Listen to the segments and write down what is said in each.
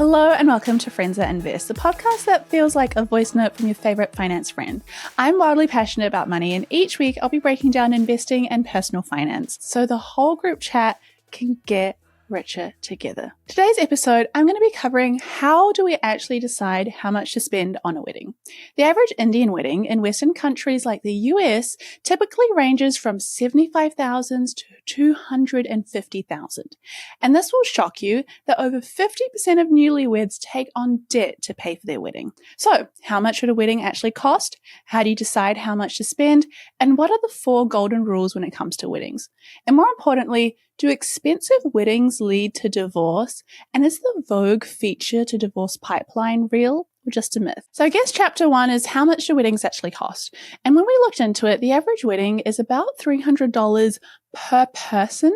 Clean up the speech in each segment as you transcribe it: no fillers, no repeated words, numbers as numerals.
Hello and welcome to Friends That Invest, the podcast that feels like a voice note from your favorite finance friend. I'm wildly passionate about money, and each week I'll be breaking down investing and personal finance so the whole group chat can get richer together. Today's episode, I'm going to be covering how do we actually decide how much to spend on a wedding. The average Indian wedding in Western countries like the US typically ranges from $75,000 to $250,000. And this will shock you that over 50% of newlyweds take on debt to pay for their wedding. So, how much should a wedding actually cost? How do you decide how much to spend? And what are the 4 golden rules when it comes to weddings? And more importantly, do expensive weddings lead to divorce? And is the Vogue feature to divorce pipeline real or just a myth? So I guess chapter 1 is how much do weddings actually cost? And when we looked into it, the average wedding is about $300 per person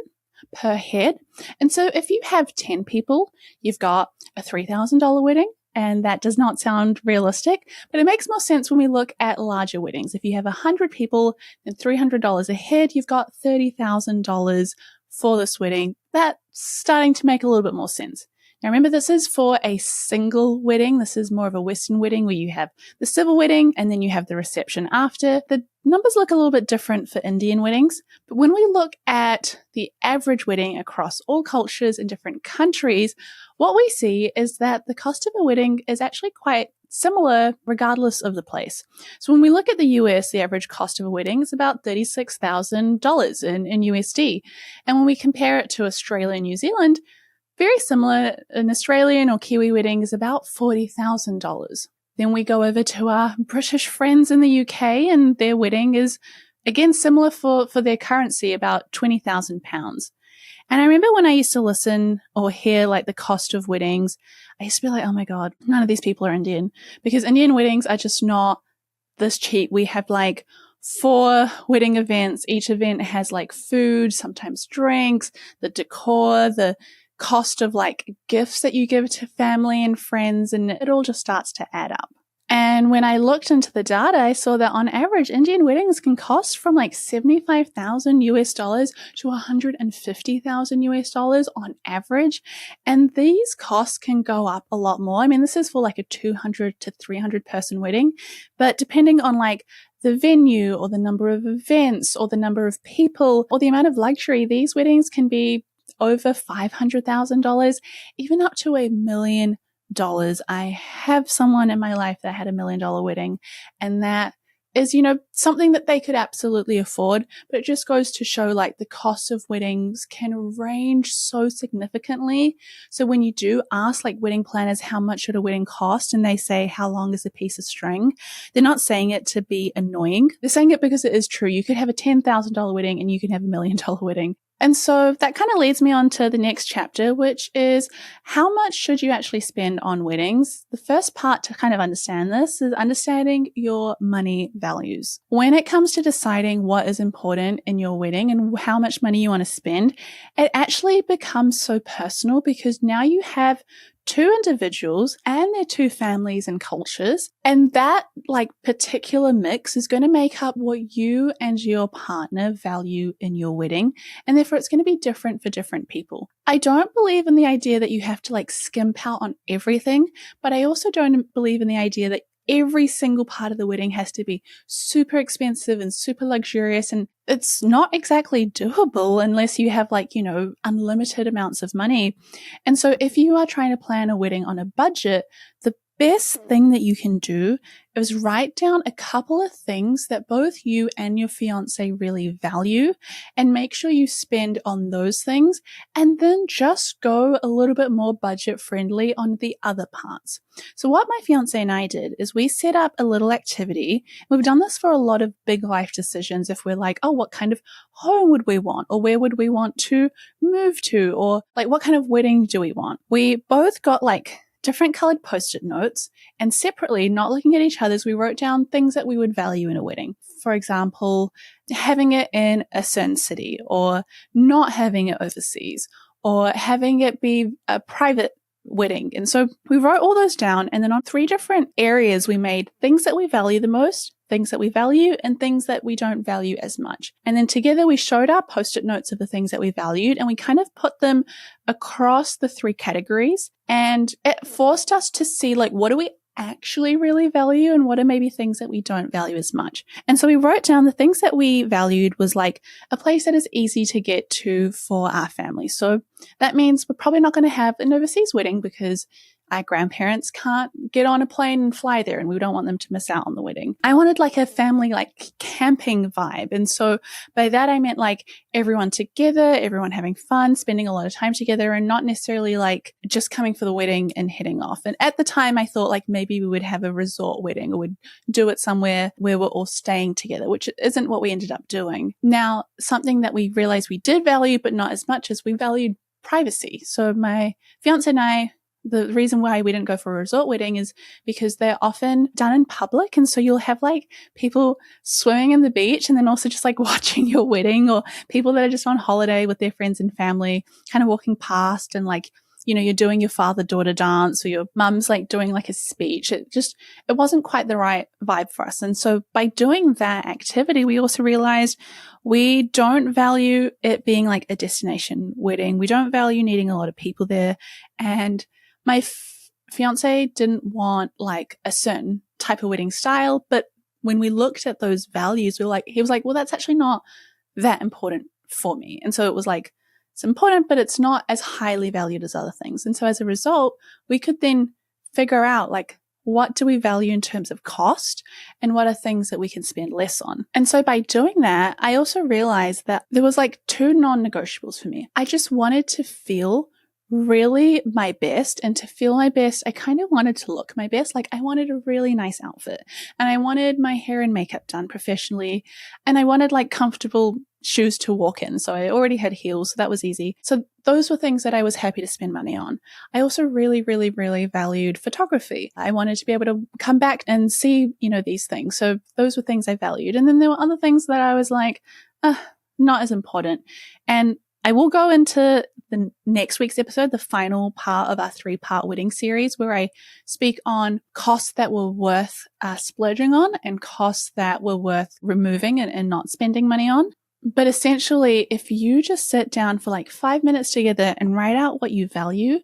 per head. And so if you have 10 people, you've got a $3,000 wedding. And that does not sound realistic, but it makes more sense when we look at larger weddings. If you have 100 people, then $300 a head, you've got $30,000 for this wedding. That's starting to make a little bit more sense. Now remember, this is for a single wedding. This is more of a Western wedding where you have the civil wedding and then you have the reception after. The numbers look a little bit different for Indian weddings. But when we look at the average wedding across all cultures in different countries, what we see is that the cost of a wedding is actually quite similar regardless of the place. So when we look at the US, the average cost of a wedding is about $36,000 in USD. And when we compare it to Australia and New Zealand, very similar. An Australian or Kiwi wedding is about $40,000. Then we go over to our British friends in the UK, and their wedding is, again, similar for their currency, about £20,000. And I remember when I used to listen or hear like the cost of weddings, I used to be like, oh my God, none of these people are Indian, because Indian weddings are just not this cheap. We have like 4 wedding events. Each event has like food, sometimes drinks, the decor, the cost of like gifts that you give to family and friends, and it all just starts to add up. And when I looked into the data, I saw that on average, Indian weddings can cost from like $75,000 to $150,000 on average. And these costs can go up a lot more. I mean, this is for like a 200 to 300 person wedding, but depending on like the venue or the number of events or the number of people or the amount of luxury, these weddings can be over $500,000, even up to $1 million. I have someone in my life that had $1 million wedding, and that is, something that they could absolutely afford, but it just goes to show like the cost of weddings can range so significantly. So when you do ask like wedding planners, how much should a wedding cost? And they say, how long is a piece of string? They're not saying it to be annoying. They're saying it because it is true. You could have a $10,000 wedding and you can have $1 million wedding. And so that kind of leads me on to the next chapter, which is how much should you actually spend on weddings? The first part to kind of understand this is understanding your money values. When it comes to deciding what is important in your wedding and how much money you want to spend, it actually becomes so personal because now you have 2 individuals and their 2 families and cultures. And that like particular mix is going to make up what you and your partner value in your wedding. And therefore it's going to be different for different people. I don't believe in the idea that you have to like skimp out on everything, but I also don't believe in the idea that every single part of the wedding has to be super expensive and super luxurious. And it's not exactly doable unless you have like, unlimited amounts of money. And so if you are trying to plan a wedding on a budget, the best thing that you can do is write down a couple of things that both you and your fiance really value and make sure you spend on those things, and then just go a little bit more budget friendly on the other parts. So what my fiance and I did is we set up a little activity. We've done this for a lot of big life decisions. If we're like, oh, what kind of home would we want? Or where would we want to move to? Or like, what kind of wedding do we want? We both got like different colored Post-it notes, and separately, not looking at each other's, we wrote down things that we would value in a wedding. For example, having it in a certain city, or not having it overseas, or having it be a private wedding. And so we wrote all those down, and then on 3 different areas, we made things that we value the most, things that we value, and things that we don't value as much. And then together we showed our Post-it notes of the things that we valued, and we kind of put them across the 3 categories. And it forced us to see, like, what do we actually really value and what are maybe things that we don't value as much. And so we wrote down the things that we valued was like a place that is easy to get to for our family. So that means we're probably not going to have an overseas wedding because our grandparents can't get on a plane and fly there and we don't want them to miss out on the wedding. I wanted like a family like camping vibe. And so by that I meant like everyone together, everyone having fun, spending a lot of time together and not necessarily like just coming for the wedding and heading off. And at the time I thought like maybe we would have a resort wedding or we'd do it somewhere where we're all staying together, which isn't what we ended up doing. Now, something that we realized we did value, but not as much as we valued privacy. So my fiance and I, the reason why we didn't go for a resort wedding is because they're often done in public. And so you'll have like people swimming in the beach and then also just like watching your wedding, or people that are just on holiday with their friends and family kind of walking past and like, you know, you're doing your father-daughter dance or your mum's like doing like a speech. It wasn't quite the right vibe for us. And so by doing that activity, we also realized we don't value it being like a destination wedding. We don't value needing a lot of people there. And my fiance didn't want like a certain type of wedding style, but when we looked at those values, he was like, well, that's actually not that important for me. And so it was like, it's important, but it's not as highly valued as other things. And so as a result, we could then figure out like, what do we value in terms of cost and what are things that we can spend less on? And so by doing that, I also realized that there was like two non-negotiables for me. I just wanted to feel really my best, and to feel my best, I kind of wanted to look my best. Like I wanted a really nice outfit and I wanted my hair and makeup done professionally and I wanted like comfortable shoes to walk in. So I already had heels, so that was easy. So those were things that I was happy to spend money on. I also really, really, really valued photography. I wanted to be able to come back and see, you know, these things. So those were things I valued. And then there were other things that I was like, not as important. And I will go into the next week's episode, the final part of our 3-part wedding series, where I speak on costs that were worth splurging on and costs that were worth removing and not spending money on. But essentially, if you just sit down for like 5 minutes together and write out what you value,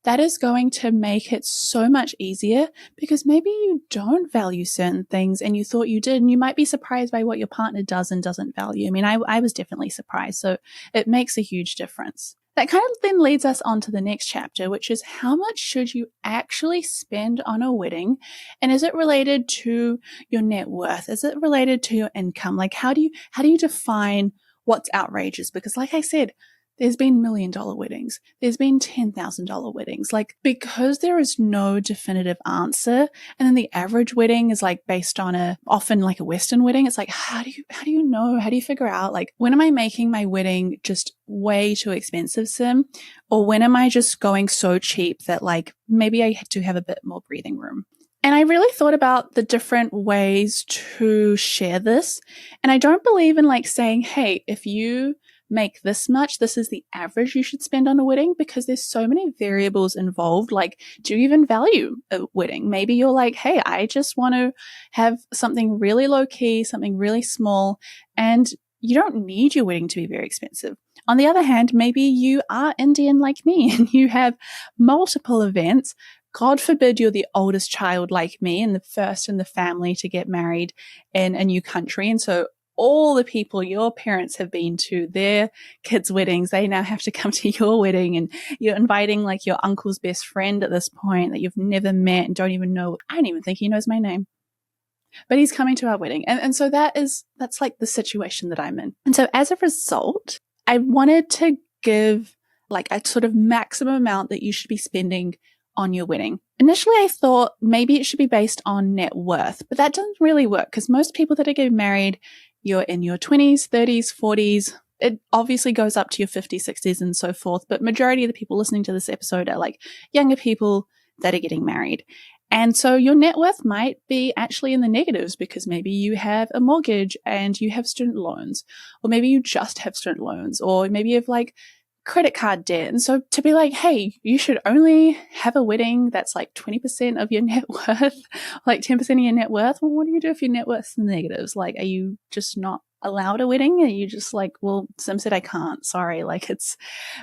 that is going to make it so much easier, because maybe you don't value certain things and you thought you did, and you might be surprised by what your partner does and doesn't value. I mean, I was definitely surprised. So it makes a huge difference. That kind of then leads us on to the next chapter, which is how much should you actually spend on a wedding? And is it related to your net worth? Is it related to your income? Like, how do you define what's outrageous? Because like I said, there's been $1 million weddings. There's been $10,000 weddings. Like, because there is no definitive answer, and then the average wedding is like based on often like a Western wedding. It's like, how do you know? How do you figure out, like, when am I making my wedding just way too expensive, Sim? Or when am I just going so cheap that like maybe I do have a bit more breathing room? And I really thought about the different ways to share this. And I don't believe in like saying, hey, if you make this much, this is the average you should spend on a wedding, because there's so many variables involved. Like, do you even value a wedding? Maybe you're like, hey, I just want to have something really low key, something really small, and you don't need your wedding to be very expensive. On the other hand, maybe you are Indian like me and you have multiple events. God forbid you're the oldest child like me and the first in the family to get married in a new country. And so all the people your parents have been to their kids' weddings, they now have to come to your wedding, and you're inviting like your uncle's best friend at this point that you've never met and don't even know. I don't even think he knows my name, but he's coming to our wedding. And so that's like the situation that I'm in. And so as a result, I wanted to give like a sort of maximum amount that you should be spending on your wedding. Initially, I thought maybe it should be based on net worth, but that doesn't really work, because most people that are getting married, you're in your 20s, 30s, 40s. It obviously goes up to your 50s, 60s, and so forth. But majority of the people listening to this episode are like younger people that are getting married. And so your net worth might be actually in the negatives, because maybe you have a mortgage and you have student loans, or maybe you just have student loans, or maybe you have like credit card debt. And so to be like, hey, you should only have a wedding that's like 20% of your net worth, like 10% of your net worth. Well, what do you do if your net worth's in the negatives? Like, are you just not allowed a wedding? And you just like, well, Sim said I can't. Sorry. Like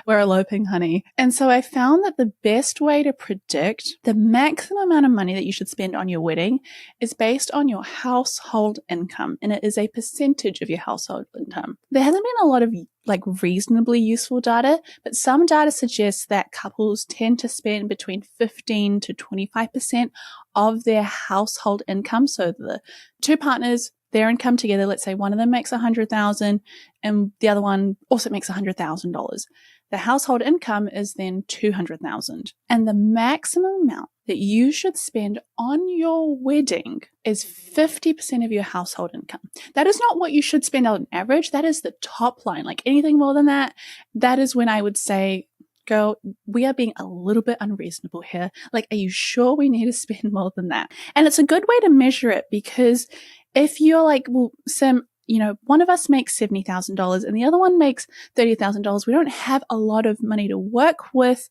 we're eloping, honey. And so I found that the best way to predict the maximum amount of money that you should spend on your wedding is based on your household income. And it is a percentage of your household income. There hasn't been a lot of like reasonably useful data, but some data suggests that couples tend to spend between 15 to 25% of their household income. So the two partners, their income together, let's say one of them makes $100,000 and the other one also makes $100,000. The household income is then $200,000. And the maximum amount that you should spend on your wedding is 50% of your household income. That is not what you should spend on average. That is the top line. Like anything more than that, that is when I would say, girl, we are being a little bit unreasonable here. Like, are you sure we need to spend more than that? And it's a good way to measure it, because if you're like, well, Sim, one of us makes $70,000 and the other one makes $30,000. We don't have a lot of money to work with.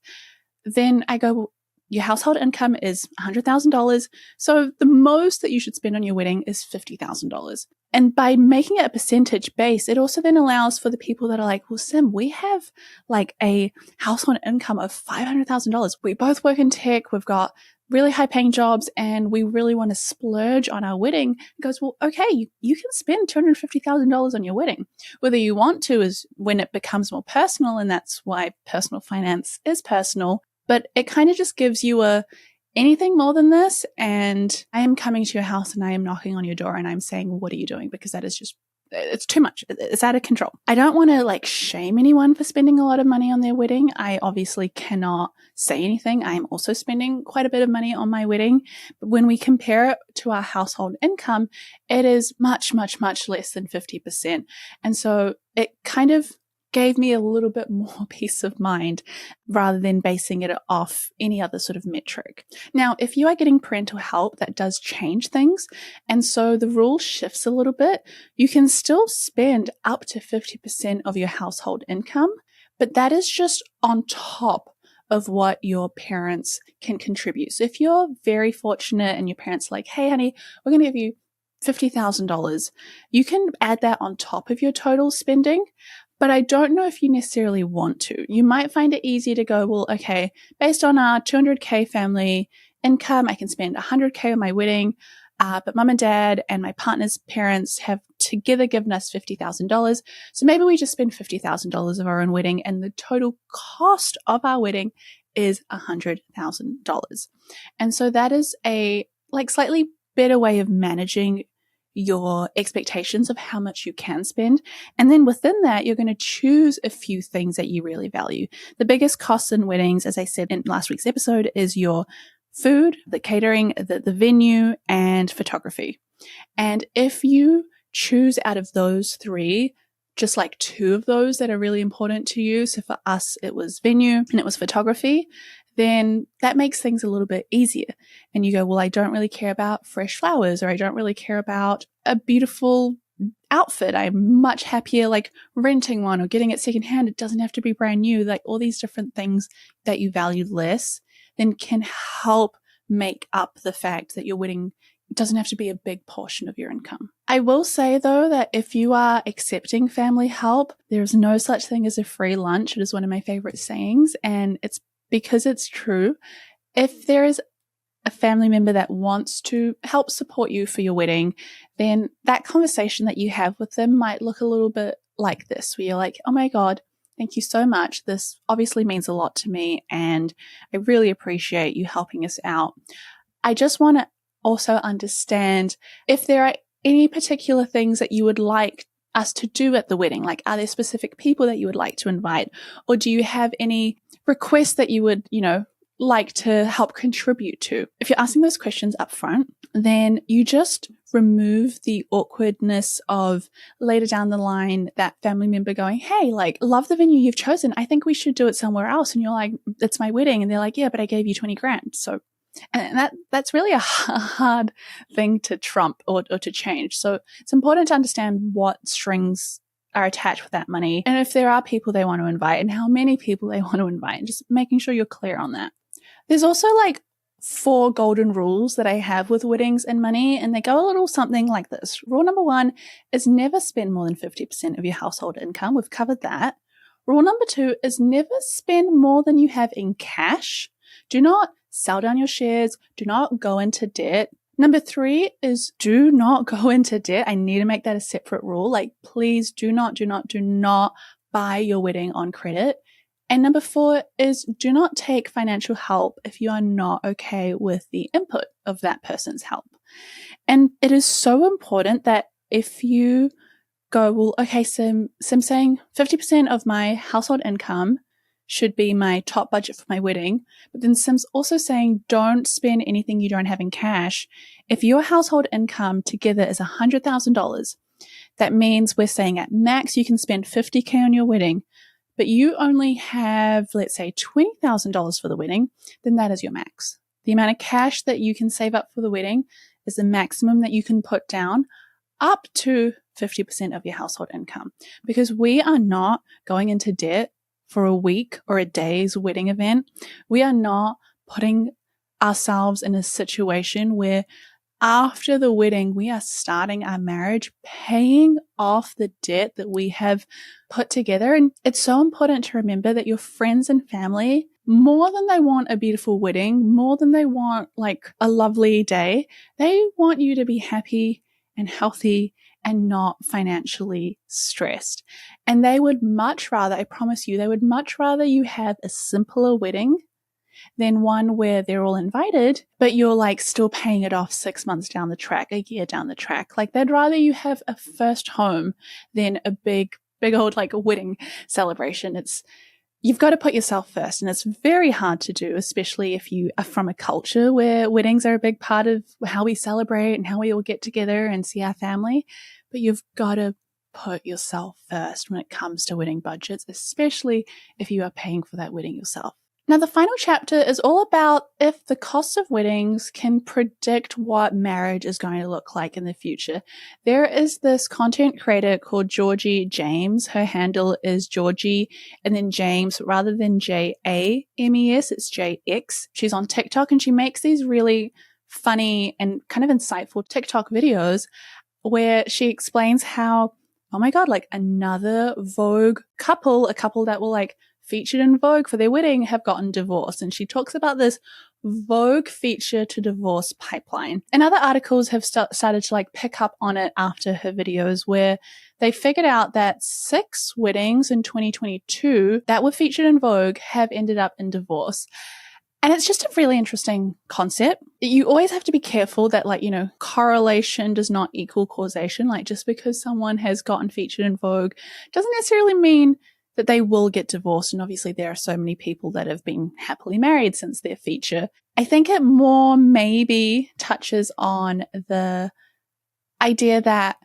Then I go, well, your household income is $100,000. So the most that you should spend on your wedding is $50,000. And by making it a percentage base, it also then allows for the people that are like, well, Sim, we have like a household income of $500,000. We both work in tech. We've got really high paying jobs and we really want to splurge on our wedding. It goes, well, okay, you can spend $250,000 on your wedding. Whether you want to is when it becomes more personal, and that's why personal finance is personal. But it kind of just gives you anything more than this, and I am coming to your house and I am knocking on your door and I'm saying, what are you doing? Because that is just, it's too much. It's out of control. I don't want to like shame anyone for spending a lot of money on their wedding. I obviously cannot say anything. I'm also spending quite a bit of money on my wedding. But when we compare it to our household income, it is much, much, much less than 50%. And so it kind of gave me a little bit more peace of mind rather than basing it off any other sort of metric. Now, if you are getting parental help, that does change things. And so the rule shifts a little bit. You can still spend up to 50% of your household income, but that is just on top of what your parents can contribute. So if you're very fortunate and your parents are like, hey, honey, we're going to give you $50,000, you can add that on top of your total spending. But I don't know if you necessarily want to. You might find it easier to go, well, okay, based on our $200K family income, I can spend $100K on my wedding, but mum and dad and my partner's parents have together given us $50,000. So maybe we just spend $50,000 of our own wedding, and the total cost of our wedding is $100,000. And so that is a like slightly better way of managing your expectations of how much you can spend. And then within that, you're going to choose a few things that you really value. The biggest costs in weddings, as I said in last week's episode, is your food, the catering, the venue, and photography. And if you choose out of those three, just like two of those that are really important to you, so for us, it was venue and it was photography, then that makes things a little bit easier. And you go, well, I don't really care about fresh flowers, or I don't really care about a beautiful outfit. I'm much happier like renting one or getting it secondhand. It doesn't have to be brand new. Like all these different things that you value less then can help make up the fact that your wedding doesn't have to be a big portion of your income. I will say though that if you are accepting family help, there is no such thing as a free lunch. It is one of my favorite sayings, and it's because it's true. If there is a family member that wants to help support you for your wedding, then that conversation that you have with them might look a little bit like this, where you're like, oh my God, thank you so much. This obviously means a lot to me, and I really appreciate you helping us out. I just want to also understand if there are any particular things that you would like us to do at the wedding. Like, are there specific people that you would like to invite? Or do you have any requests that you would, like to help contribute to? If you're asking those questions up front, then you just remove the awkwardness of later down the line that family member going, hey, like, love the venue you've chosen. I think we should do it somewhere else. And you're like, it's my wedding. And they're like, yeah, but I gave you 20 grand. So, and that's really a hard thing to trump or to change. So it's important to understand what strings are attached with that money, and if there are people they want to invite and how many people they want to invite, and just making sure you're clear on that. There's also like 4 golden rules that I have with weddings and money, and they go a little something like this. Rule number 1 is never spend more than 50% of your household income. We've covered that. Rule number 2 is never spend more than you have in cash. Do not sell down your shares. Do not go into debt. Number 3 is do not go into debt. I need to make that a separate rule. Like, please do not buy your wedding on credit. And number 4 is do not take financial help if you are not okay with the input of that person's help. And it is so important that if you go, well, okay, so I'm saying 50% of my household income should be my top budget for my wedding. But then Sim's also saying don't spend anything you don't have in cash. If your household income together is $100,000, that means we're saying at max you can spend $50,000 on your wedding, but you only have, let's say, $20,000 for the wedding, then that is your max. The amount of cash that you can save up for the wedding is the maximum that you can put down, up to 50% of your household income, because we are not going into debt for a week or a day's wedding event. We are not putting ourselves in a situation where after the wedding, we are starting our marriage paying off the debt that we have put together. And it's so important to remember that your friends and family, more than they want a beautiful wedding, more than they want like a lovely day, they want you to be happy and healthy and not financially stressed. And they would much rather, I promise you, they would much rather you have a simpler wedding than one where they're all invited, but you're like still paying it off 6 months down the track, a year down the track. Like they'd rather you have a first home than a big old like wedding celebration. You've got to put yourself first, and it's very hard to do, especially if you are from a culture where weddings are a big part of how we celebrate and how we all get together and see our family. But you've got to put yourself first when it comes to wedding budgets, especially if you are paying for that wedding yourself. Now, the final chapter is all about if the cost of weddings can predict what marriage is going to look like in the future. There is this content creator called Georgie James. Her handle is Georgie and then James, rather than James, it's JX. She's on TikTok and she makes these really funny and kind of insightful TikTok videos where she explains how, oh my God, like another Vogue couple, a couple that will like featured in Vogue for their wedding, have gotten divorced. And she talks about this Vogue feature to divorce pipeline. And other articles have started to like pick up on it after her videos, where they figured out that 6 weddings in 2022 that were featured in Vogue have ended up in divorce. And it's just a really interesting concept. You always have to be careful that, like, you know, correlation does not equal causation. Like, just because someone has gotten featured in Vogue doesn't necessarily mean that they will get divorced. And obviously there are so many people that have been happily married since their feature. I think it more maybe touches on the idea that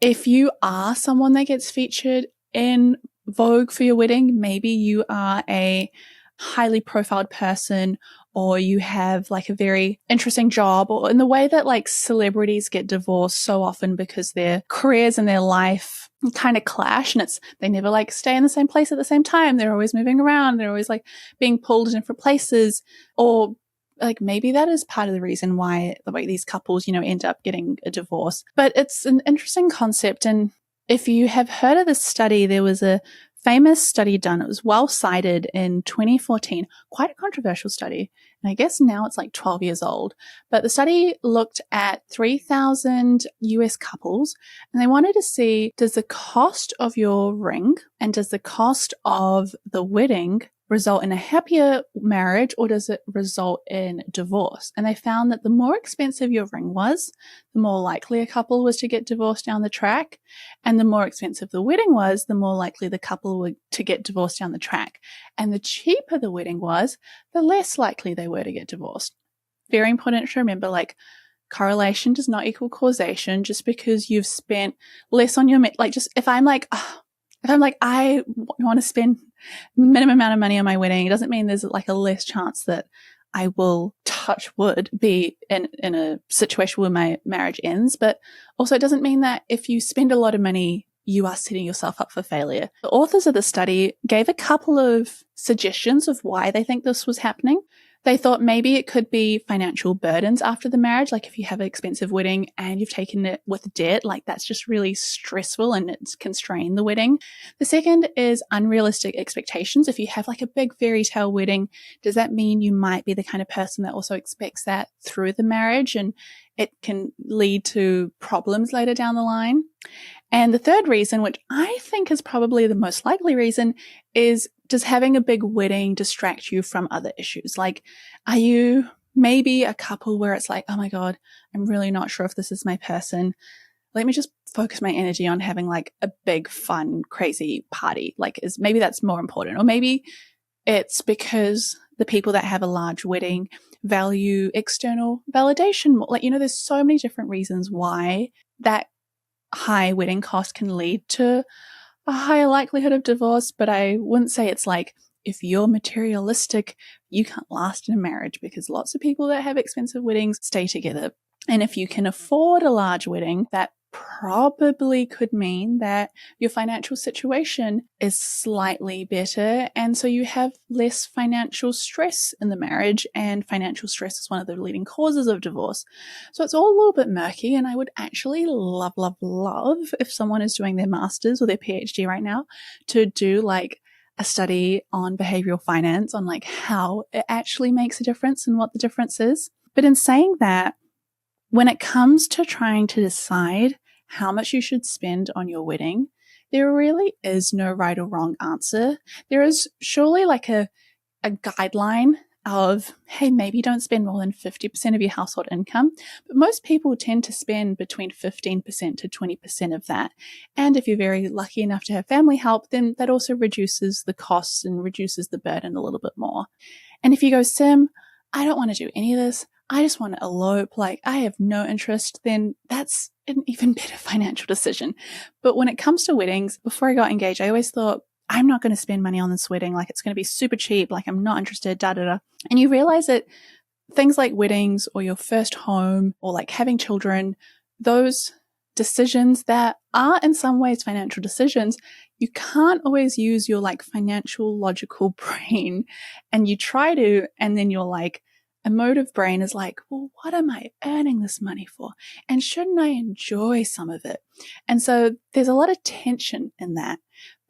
if you are someone that gets featured in Vogue for your wedding, maybe you are a highly profiled person, or you have like a very interesting job, or in the way that like celebrities get divorced so often because their careers and their life kind of clash, and they never like stay in the same place at the same time. They're always moving around. They're always like being pulled in different places, or like maybe that is part of the reason why these couples, you know, end up getting a divorce. But it's an interesting concept. And if you have heard of this study, there was a famous study done. It was well cited in 2014, quite a controversial study. And I guess now it's like 12 years old. But the study looked at 3,000 US couples, and they wanted to see, does the cost of your ring and does the cost of the wedding result in a happier marriage, or does it result in divorce? And they found that the more expensive your ring was, the more likely a couple was to get divorced down the track. And the more expensive the wedding was, the more likely the couple were to get divorced down the track. And the cheaper the wedding was, the less likely they were to get divorced. Very important to remember, like, correlation does not equal causation. Just because you've spent less on your, like, just if I'm like, I want to spend minimum amount of money on my wedding, it doesn't mean there's like a less chance that I will, touch wood, be in a situation where my marriage ends. But also it doesn't mean that if you spend a lot of money, you are setting yourself up for failure. The authors of the study gave a couple of suggestions of why they think this was happening. They thought maybe it could be financial burdens after the marriage. Like if you have an expensive wedding and you've taken it with debt, like that's just really stressful and it's constrained the wedding. The second is unrealistic expectations. If you have like a big fairy tale wedding, does that mean you might be the kind of person that also expects that through the marriage, and it can lead to problems later down the line? And the third reason, which I think is probably the most likely reason, is does having a big wedding distract you from other issues? Like, are you maybe a couple where it's like, oh my God, I'm really not sure if this is my person. Let me just focus my energy on having like a big, fun, crazy party. Like, maybe that's more important. Or maybe it's because the people that have a large wedding value external validation more. Like, there's so many different reasons why that high wedding cost can lead to a higher likelihood of divorce, but I wouldn't say it's like, if you're materialistic, you can't last in a marriage, because lots of people that have expensive weddings stay together. And if you can afford a large wedding, that probably could mean that your financial situation is slightly better. And so you have less financial stress in the marriage, and financial stress is one of the leading causes of divorce. So it's all a little bit murky, and I would actually love if someone is doing their master's or their PhD right now to do like a study on behavioral finance, on like how it actually makes a difference and what the difference is. But in saying that, when it comes to trying to decide how much you should spend on your wedding, there really is no right or wrong answer. There is surely like a guideline of, hey, maybe don't spend more than 50% of your household income. But most people tend to spend between 15% to 20% of that. And if you're very lucky enough to have family help, then that also reduces the costs and reduces the burden a little bit more. And if you go, Sim, I don't want to do any of this, I just want to elope, like I have no interest, then that's an even better financial decision. But when it comes to weddings, before I got engaged, I always thought, I'm not going to spend money on this wedding. Like it's going to be super cheap. Like I'm not interested, And you realize that things like weddings or your first home or like having children, those decisions that are in some ways financial decisions, you can't always use your like financial logical brain, and you try to, and then you're like, emotive brain is like, well, what am I earning this money for? And shouldn't I enjoy some of it? And so there's a lot of tension in that.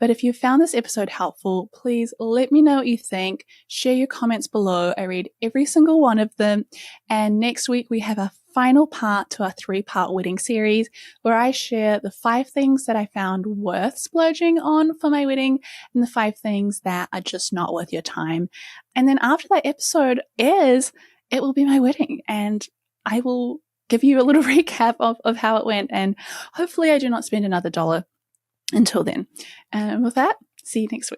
But if you found this episode helpful, please let me know what you think. Share your comments below. I read every single one of them. And next week we have a final part to our 3-part wedding series where I share the 5 things that I found worth splurging on for my wedding and the 5 things that are just not worth your time. And then after that episode airs, it will be my wedding, and I will give you a little recap of how it went, and hopefully I do not spend another $1 until then. And with that, see you next week.